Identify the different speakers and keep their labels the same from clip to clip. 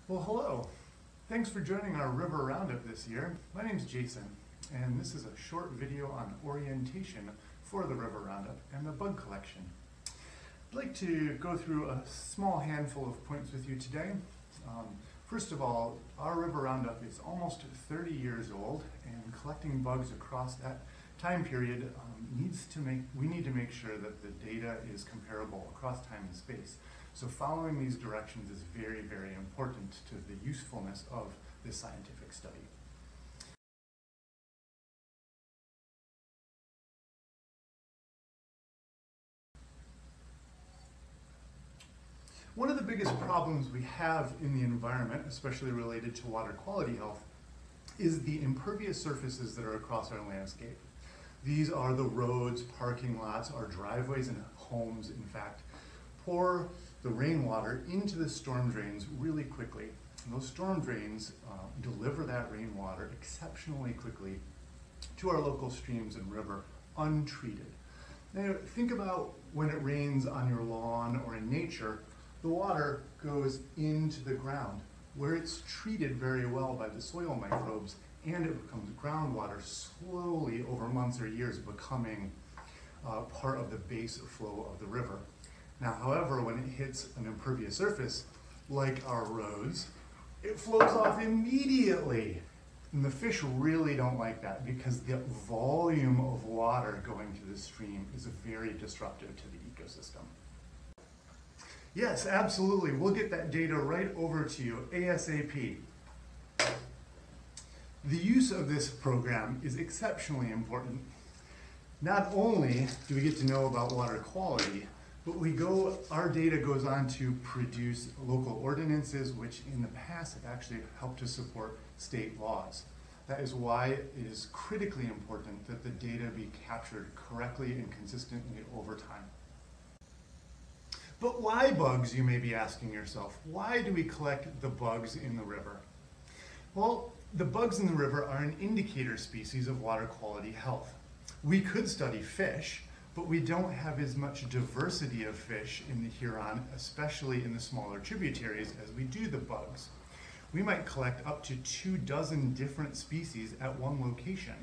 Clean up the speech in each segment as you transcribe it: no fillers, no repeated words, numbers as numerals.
Speaker 1: Well, hello. Thanks for joining our River Roundup this year. My name's Jason, and this is a short video on orientation for the River Roundup and the bug collection. I'd like to go through a small handful of points with you today. First of all, our River Roundup is almost 30 years old, and collecting bugs across that time period we need to make sure that the data is comparable across time and space. So following these directions is very, very important to the usefulness of this scientific study. One of the biggest problems we have in the environment, especially related to water quality health, is the impervious surfaces that are across our landscape. These are the roads, parking lots, our driveways and homes, in fact, pour the rainwater into the storm drains really quickly. And those storm drains deliver that rainwater exceptionally quickly to our local streams and river untreated. Now think about when it rains on your lawn or in nature, the water goes into the ground where it's treated very well by the soil microbes, and it becomes groundwater slowly over months or years, becoming part of the base flow of the river. Now, however, when it hits an impervious surface, like our roads, it flows off immediately. And the fish really don't like that because the volume of water going to the stream is very disruptive to the ecosystem. Yes, absolutely. We'll get that data right over to you ASAP. The use of this program is exceptionally important. Not only do we get to know about water quality, but our data goes on to produce local ordinances, which in the past have actually helped to support state laws. That is why it is critically important that the data be captured correctly and consistently over time. But why bugs, you may be asking yourself? Why do we collect the bugs in the river? Well, the bugs in the river are an indicator species of water quality health. We could study fish, but we don't have as much diversity of fish in the Huron, especially in the smaller tributaries, as we do the bugs. We might collect up to 24 different species at one location.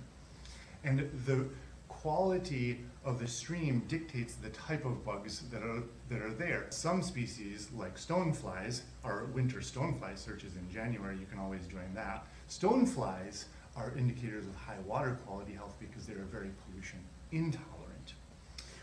Speaker 1: And the quality of the stream dictates the type of bugs that are there. Some species, like stoneflies, our winter stonefly searches in January, you can always join that. Stoneflies are indicators of high water quality health because they are very pollution intolerant.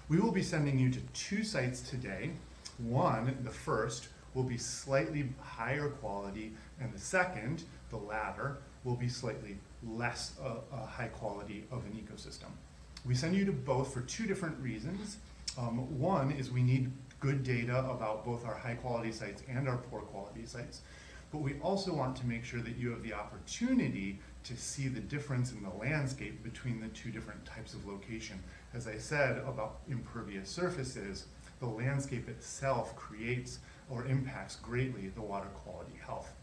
Speaker 1: We will be sending you to 2 sites today. One, the first, will be slightly higher quality, and the second, the latter, will be slightly less high quality of an ecosystem. We send you to both for 2 different reasons. One is we need good data about both our high quality sites and our poor quality sites. But we also want to make sure that you have the opportunity to see the difference in the landscape between the 2 different types of location. As I said about impervious surfaces, the landscape itself creates or impacts greatly the water quality health.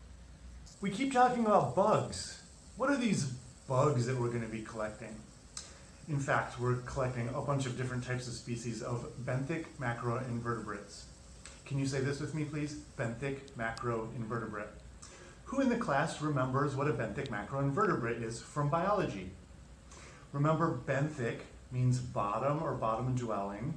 Speaker 1: We keep talking about bugs. What are these bugs that we're going to be collecting? In fact, we're collecting a bunch of different types of species of benthic macro-invertebrates. Can you say this with me, please? Benthic macro-invertebrate. Who in the class remembers what a benthic macro-invertebrate is from biology? Remember, benthic means bottom or bottom dwelling.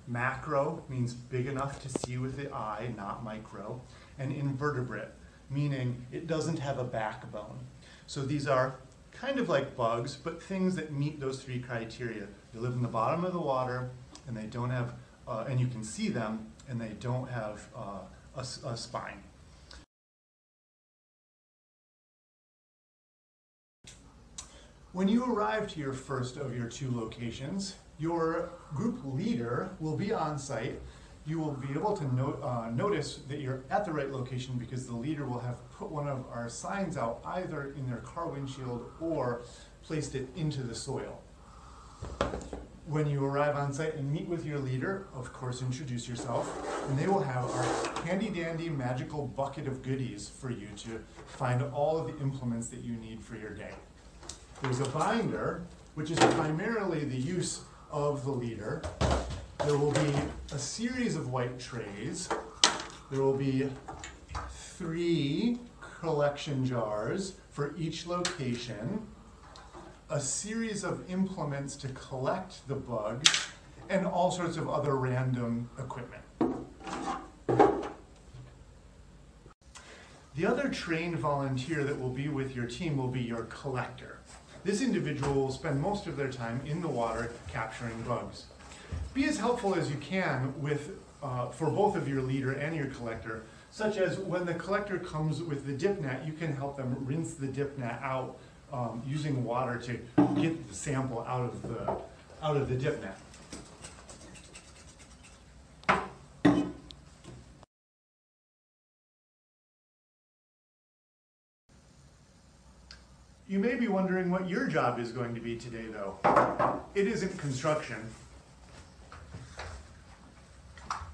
Speaker 1: Macro means big enough to see with the eye, not micro. And invertebrate, meaning it doesn't have a backbone. So these are kind of like bugs, but things that meet those 3 criteria. They live in the bottom of the water, and they don't have, and you can see them, and they don't have a spine. When you arrive to your first of your 2 locations, your group leader will be on site. You will be able to notice that you're at the right location because the leader will have put one of our signs out either in their car windshield or placed it into the soil. When you arrive on site and meet with your leader, of course, introduce yourself, and they will have our handy-dandy magical bucket of goodies for you to find all of the implements that you need for your day. There's a binder, which is primarily the use of the leader. There will be a series of white trays. There will be 3 collection jars for each location, a series of implements to collect the bugs, and all sorts of other random equipment. The other trained volunteer that will be with your team will be your collector. This individual will spend most of their time in the water capturing bugs. Be as helpful as you can with, for both of your leader and your collector, such as when the collector comes with the dip net, you can help them rinse the dip net out using water to get the sample out of the dip net. You may be wondering what your job is going to be today, though. It isn't construction.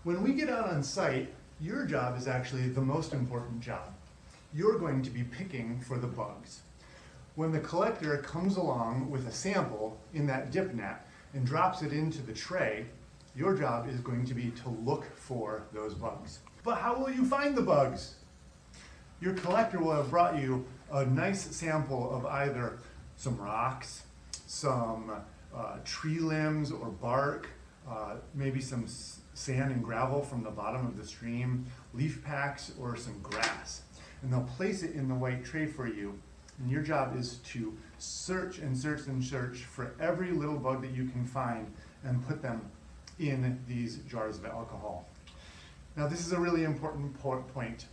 Speaker 1: When we get out on site, your job is actually the most important job. You're going to be picking for the bugs. When the collector comes along with a sample in that dip net and drops it into the tray, your job is going to be to look for those bugs. But how will you find the bugs? Your collector will have brought you a nice sample of either some rocks, some tree limbs or bark, maybe some sand and gravel from the bottom of the stream, leaf packs, or some grass. And they'll place it in the white tray for you. And your job is to search and search and search for every little bug that you can find and put them in these jars of alcohol. Now, this is a really important point.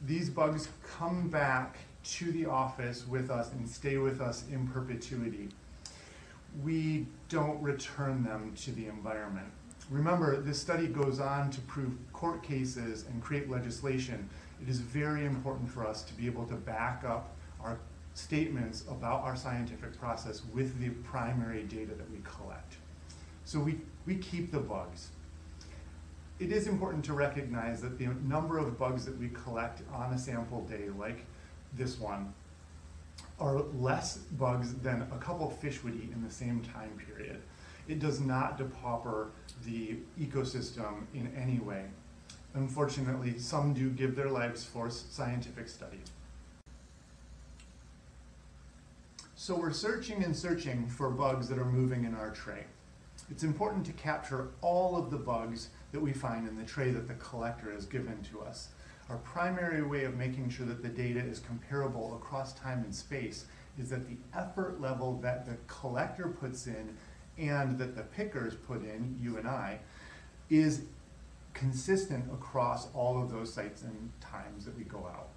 Speaker 1: These bugs come back to the office with us and stay with us in perpetuity. We don't return them to the environment. Remember, this study goes on to prove court cases and create legislation. It is very important for us to be able to back up our statements about our scientific process with the primary data that we collect. So we keep the bugs. It is important to recognize that the number of bugs that we collect on a sample day, like this one, are less bugs than a couple fish would eat in the same time period. It does not depauper the ecosystem in any way. Unfortunately, some do give their lives for scientific study. So we're searching and searching for bugs that are moving in our tray. It's important to capture all of the bugs that we find in the tray that the collector has given to us. Our primary way of making sure that the data is comparable across time and space is that the effort level that the collector puts in and that the pickers put in, you and I, is consistent across all of those sites and times that we go out.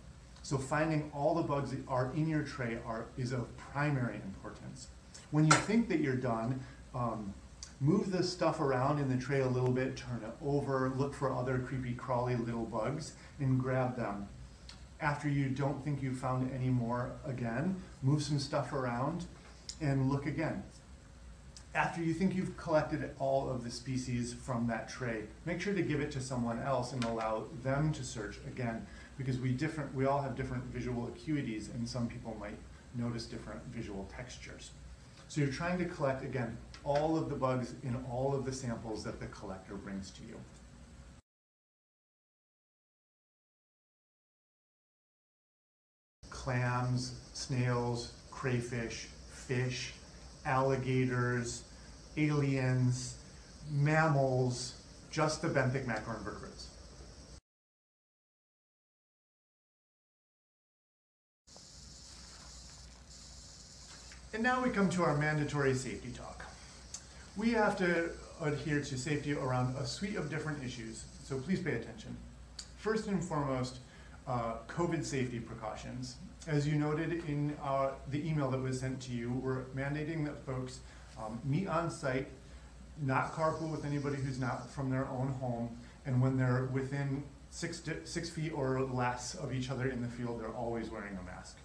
Speaker 1: So finding all the bugs that are in your tray is of primary importance. When you think that you're done, move the stuff around in the tray a little bit, turn it over, look for other creepy crawly little bugs, and grab them. After you don't think you've found any more again, move some stuff around and look again. After you think you've collected all of the species from that tray, make sure to give it to someone else and allow them to search again, because we all have different visual acuities, and some people might notice different visual textures. So you're trying to collect, again, all of the bugs in all of the samples that the collector brings to you. Clams, snails, crayfish, fish, alligators, aliens, mammals, just the benthic macro-invertebrates. And now we come to our mandatory safety talk. We have to adhere to safety around a suite of different issues, so please pay attention. First and foremost, COVID safety precautions. As you noted in the email that was sent to you, we're mandating that folks meet on site, not carpool with anybody who's not from their own home, and when they're within 6 feet or less of each other in the field, they're always wearing a mask.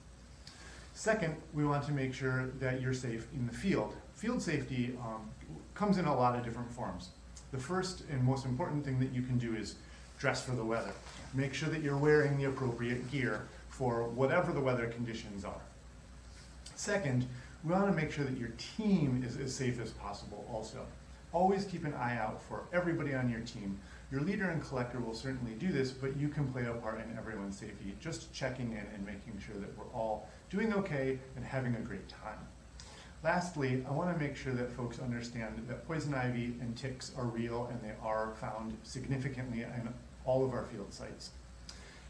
Speaker 1: Second, we want to make sure that you're safe in the field. Field safety comes in a lot of different forms. The first and most important thing that you can do is dress for the weather. Make sure that you're wearing the appropriate gear for whatever the weather conditions are. Second, we want to make sure that your team is as safe as possible also. Always keep an eye out for everybody on your team, Your leader and collector will certainly do this, but you can play a part in everyone's safety, just checking in and making sure that we're all doing okay and having a great time. Lastly, I want to make sure that folks understand that poison ivy and ticks are real and they are found significantly in all of our field sites.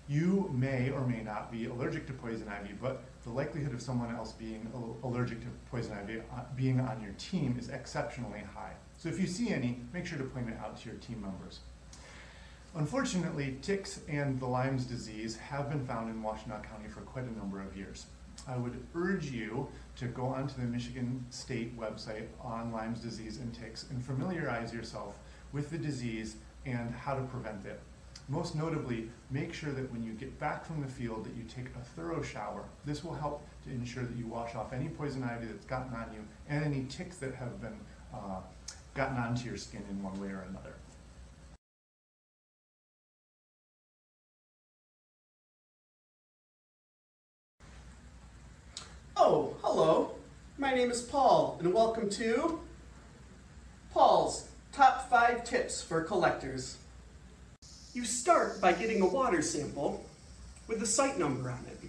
Speaker 1: You may or may not be allergic to poison ivy, but the likelihood of someone else being allergic to poison ivy being on your team is exceptionally high. So if you see any, make sure to point it out to your team members. Unfortunately, ticks and the Lyme's disease have been found in Washtenaw County for quite a number of years. I would urge you to go onto the Michigan State website on Lyme's disease and ticks and familiarize yourself with the disease and how to prevent it. Most notably, make sure that when you get back from the field that you take a thorough shower. This will help to ensure that you wash off any poison ivy that's gotten on you and any ticks that have been gotten onto your skin in one way or another.
Speaker 2: Oh, hello. My name is Paul, and welcome to Paul's Top 5 Tips for Collectors. You start by getting a water sample with the site number on it.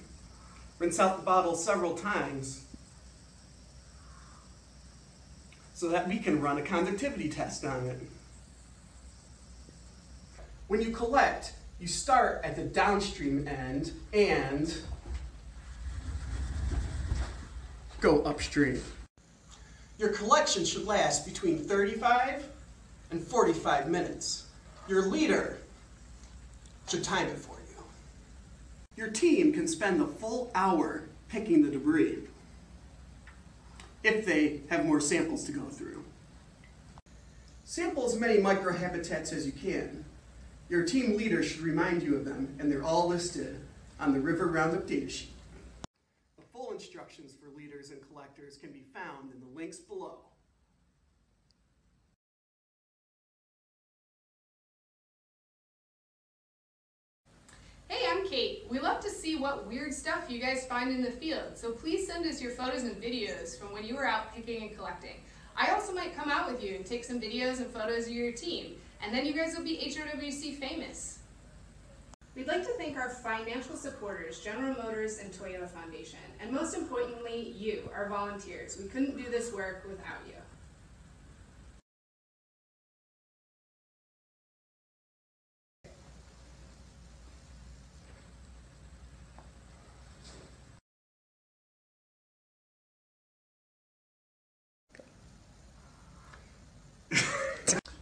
Speaker 2: Rinse out the bottle several times so that we can run a conductivity test on it. When you collect, you start at the downstream end and go upstream. Your collection should last between 35 and 45 minutes. Your leader should time it for you. Your team can spend the full hour picking the debris if they have more samples to go through. Sample as many microhabitats as you can. Your team leader should remind you of them, and they're all listed on the River Roundup datasheet. Full instructions for leaders and collectors can be found in the links below.
Speaker 3: Hey, I'm Kate. We love to see what weird stuff you guys find in the field, so please send us your photos and videos from when you were out picking and collecting. I also might come out with you and take some videos and photos of your team, and then you guys will be HRWC famous. We'd like to thank our financial supporters, General Motors and Toyota Foundation, and most importantly, you, our volunteers. We couldn't do this work without you.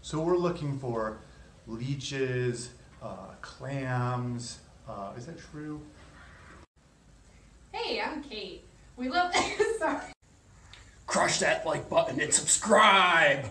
Speaker 1: So we're looking for leeches, clams, is that true?
Speaker 3: Hey, I'm Kate. We love, sorry.
Speaker 2: Crush that like button and subscribe!